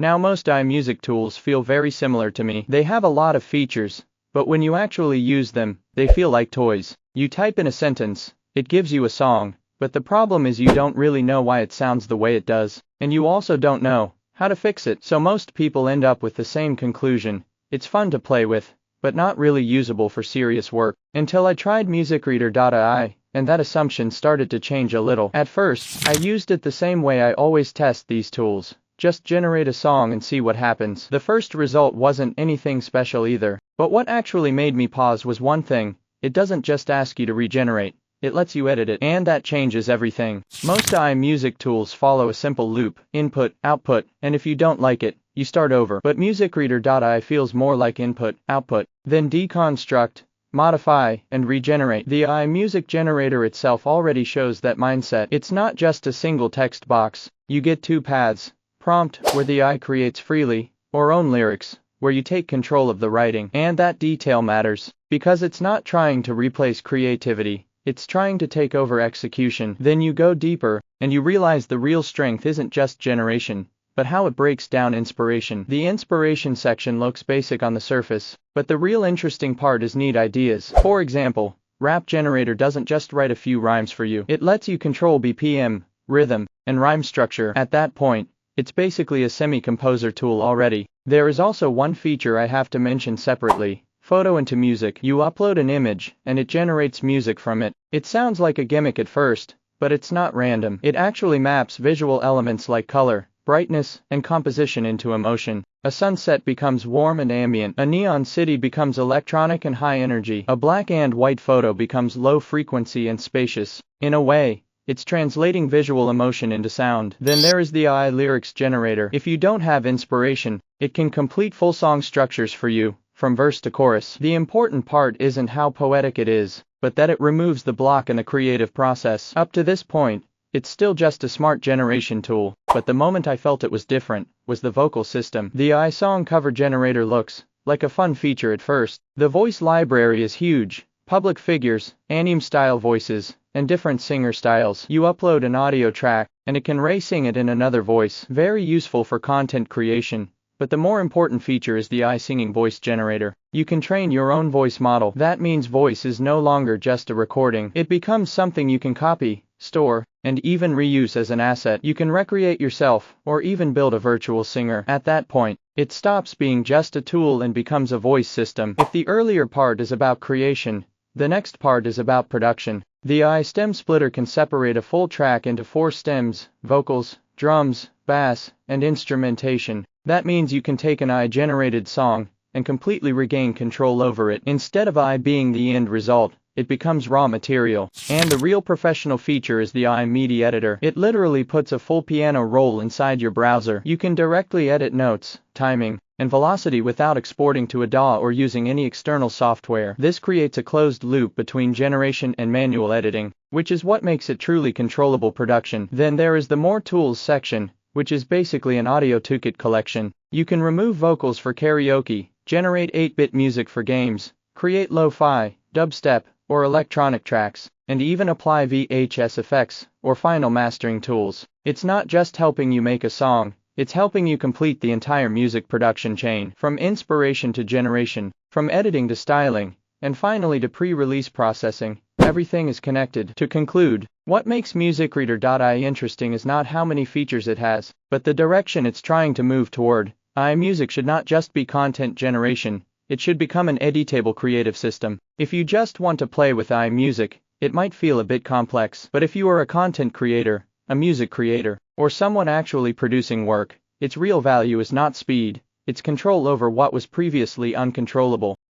Now most iMusic tools feel very similar to me. They have a lot of features, but when you actually use them, they feel like toys. You type in a sentence, it gives you a song, but the problem is you don't really know why it sounds the way it does, and you also don't know how to fix it. So most people end up with the same conclusion: it's fun to play with, but not really usable for serious work. Until I tried MusicCreator.AI, and that assumption started to change a little. At first, I used it the same way I always test these tools. Just generate a song and see what happens. The first result wasn't anything special either, but what actually made me pause was one thing: it doesn't just ask you to regenerate, it lets you edit it, and that changes everything. Most iMusic tools follow a simple loop: input, output, and if you don't like it, you start over. But MusicCreator.ai feels more like input, output, then deconstruct, modify, and regenerate. The iMusic generator itself already shows that mindset. It's not just a single text box. You get two paths: prompt, where the AI creates freely, or own lyrics, where you take control of the writing. And that detail matters, because it's not trying to replace creativity, it's trying to take over execution. Then you go deeper, and you realize the real strength isn't just generation, but how it breaks down inspiration. The inspiration section looks basic on the surface, but the real interesting part is neat ideas. For example, Rap Generator doesn't just write a few rhymes for you. It lets you control BPM, rhythm, and rhyme structure. At that point, it's basically a semi-composer tool already. There is also one feature I have to mention separately: photo into music. You upload an image, and it generates music from it. It sounds like a gimmick at first, but it's not random. It actually maps visual elements like color, brightness, and composition into emotion. A sunset becomes warm and ambient. A neon city becomes electronic and high energy. A black and white photo becomes low frequency and spacious. In a way, it's translating visual emotion into sound. Then there is the AI lyrics generator. If you don't have inspiration, it can complete full song structures for you, from verse to chorus. The important part isn't how poetic it is, but that it removes the block in the creative process. Up to this point, it's still just a smart generation tool, but the moment I felt it was different was the vocal system. The AI song cover generator looks like a fun feature at first. The voice library is huge: public figures, anime-style voices, and different singer styles. You upload an audio track, and it can re-sing it in another voice. Very useful for content creation. But the more important feature is the AI singing voice generator. You can train your own voice model. That means voice is no longer just a recording. It becomes something you can copy, store, and even reuse as an asset. You can recreate yourself, or even build a virtual singer. At that point, it stops being just a tool and becomes a voice system. If the earlier part is about creation, the next part is about production. The AI stem splitter can separate a full track into 4 stems: vocals, drums, bass, and instrumentation. That means you can take an AI-generated song and completely regain control over it. Instead of AI being the end result, it becomes raw material. And the real professional feature is the AI MIDI editor. It literally puts a full piano roll inside your browser. You can directly edit notes, timing, and velocity without exporting to a DAW or using any external software. This creates a closed loop between generation and manual editing, which is what makes it truly controllable production. Then there is the More Tools section, which is basically an audio toolkit collection. You can remove vocals for karaoke, generate 8-bit music for games, create lo-fi, dubstep, or electronic tracks, and even apply VHS effects or final mastering tools. It's not just helping you make a song, it's helping you complete the entire music production chain, from inspiration to generation, from editing to styling, and finally to pre-release processing. Everything is connected. To conclude, what makes MusicCreator.AI interesting is not how many features it has, but the direction it's trying to move toward. iMusic should not just be content generation, it should become an editable creative system. If you just want to play with iMusic, it might feel a bit complex. But if you are a content creator, a music creator, or someone actually producing work, its real value is not speed, it's control over what was previously uncontrollable.